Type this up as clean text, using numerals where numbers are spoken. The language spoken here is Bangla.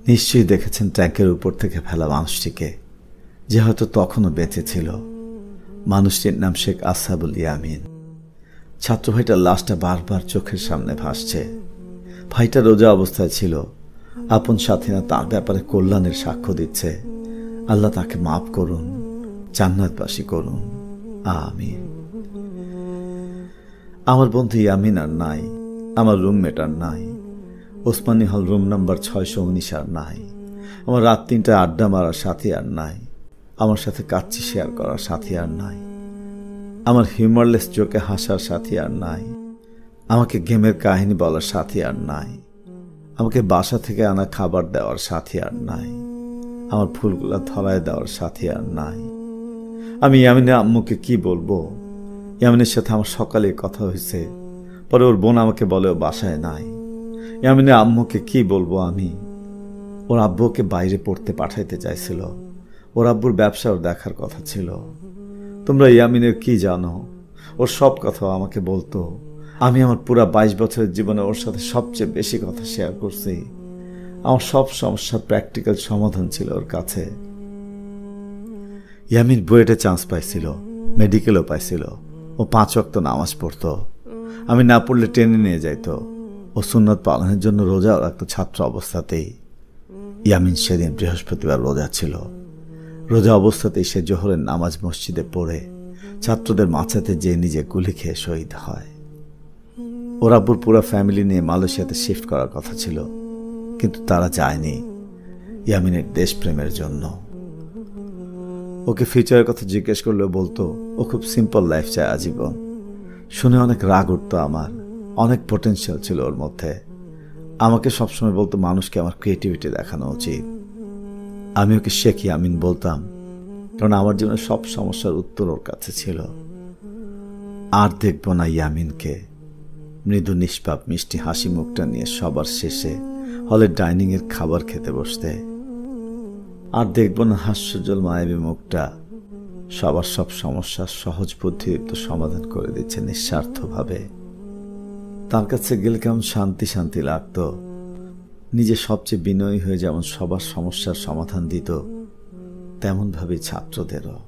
নিশ্চয়ই দেখেছেন ট্যাঙ্কের উপর থেকে ফেলা মানুষটিকে, যে হয়তো তখনও বেঁচে ছিল। মানুষটির নাম শেখ আসহাবুল ইয়ামিন। ছাত্র ভাইটার লাশটা বারবার চোখের সামনে ভাসছে। ভাইটা রোজা অবস্থায় ছিল। আপন সাথীরা তার ব্যাপারে কল্যাণের সাক্ষ্য দিচ্ছে। আল্লাহ তাকে মাফ করুন, জান্নাতবাসী করুন, আমিন। আমার বন্ধু ইয়ামিন আর নাই, আমার রুমমেট আর নাই, ওসমানী হল রুম নাম্বার 619 আর নাই, আমার রাত 3টায় আড্ডা মারার সাথী আর নাই, আমার সাথে কাচ্চি শেয়ার করার সাথী আর নাই, আমার হিউমারলেস জোকে হাসার সাথী আর নাই, আমাকে গেমের কাহিনী বলার সাথী আর নাই, আমাকে বাসা থেকে আনা খাবার দেওয়ার সাথী আর নাই, আমার ফুলগুলা ধরায় দেওয়ার সাথী আর নাই। আমি ইয়ামিনের আম্মুকে কি বলবো? ইয়ামিনের সাথে আমার সকালে কথা হয়েছে, পরে ওর বোন আমাকে বলে ও বাসায় নাই। ইয়ামিনের আম্মুকে কি বলবো আমি? ওর আব্বুকে বাইরে পড়তে পাঠাইতে চাইছিল। ওর আব্বুর ব্যবসা ওর দেখার কথা ছিল। তোমরা ইয়ামিনের কি জানো? ওর সব কথা আমাকে বলতো। আমি আমার পুরা 22 বছরের জীবনে ওর সাথে সবচেয়ে বেশি কথা শেয়ার করছি। আমার সব সমস্যার প্র্যাকটিক্যাল সমাধান ছিল ওর কাছে। ইয়ামিন বুয়েটে চান্স পাইছিল, মেডিকেলও পাইছিল। ও 5 ওয়াক্ত নামাজ পড়তো। আমি না পড়লে টেনে নিয়ে যাইত। ও সুন্নত পালনের জন্য রোজা রাখতো ছাত্র অবস্থাতেই। ইয়ামিন সেদিন বৃহস্পতিবার রোজা ছিল। রোজা অবস্থাতেই সে জোহরের নামাজ মসজিদে পড়ে ছাত্রদের মাঝাতে যে নিজে গুলি খেয়ে শহীদ হয়। ওর আব্বুর পুরো ফ্যামিলি নিয়ে মালয়েশিয়াতে শিফট করার কথা ছিল, কিন্তু তারা যায়নি ইয়ামিনের দেশপ্রেমের জন্য। ওকে ফিউচারের কথা জিজ্ঞেস করলেও বলতো ও খুব সিম্পল লাইফ চায় আজীবন। শুনে অনেক রাগ উঠতো আমার। অনেক পোটেনশিয়াল ছিল ওর মধ্যে। আমাকে সবসময় বলতো মানুষকে আমার ক্রিয়েটিভিটি দেখানো উচিত। আমি ওকে শেখ ইয়ামিন বলতাম, কারণ আমার জীবনের সব সমস্যার উত্তর ওর কাছে ছিল। আর দেখব না ইয়ামিনকে মৃদু নিষ্পাপ মিষ্টি হাসি মুখটা নিয়ে সবার শেষে হলের ডাইনিংয়ের খাবার খেতে বসতে। আর দেখব না হাস্যজ্জ্বল মায়াবী মুখটা সবার সব সমস্যার সহজ বুদ্ধিদীপ্ত সমাধান করে দিচ্ছে নিঃস্বার্থভাবে। তার কাছে গেলে কেমন শান্তি শান্তি লাগত। নিজে সবচেয়ে বিনয়ী হয়ে যেমন সবার সমস্যার সমাধান দিত, তেমনভাবেই ছাত্রদেরও।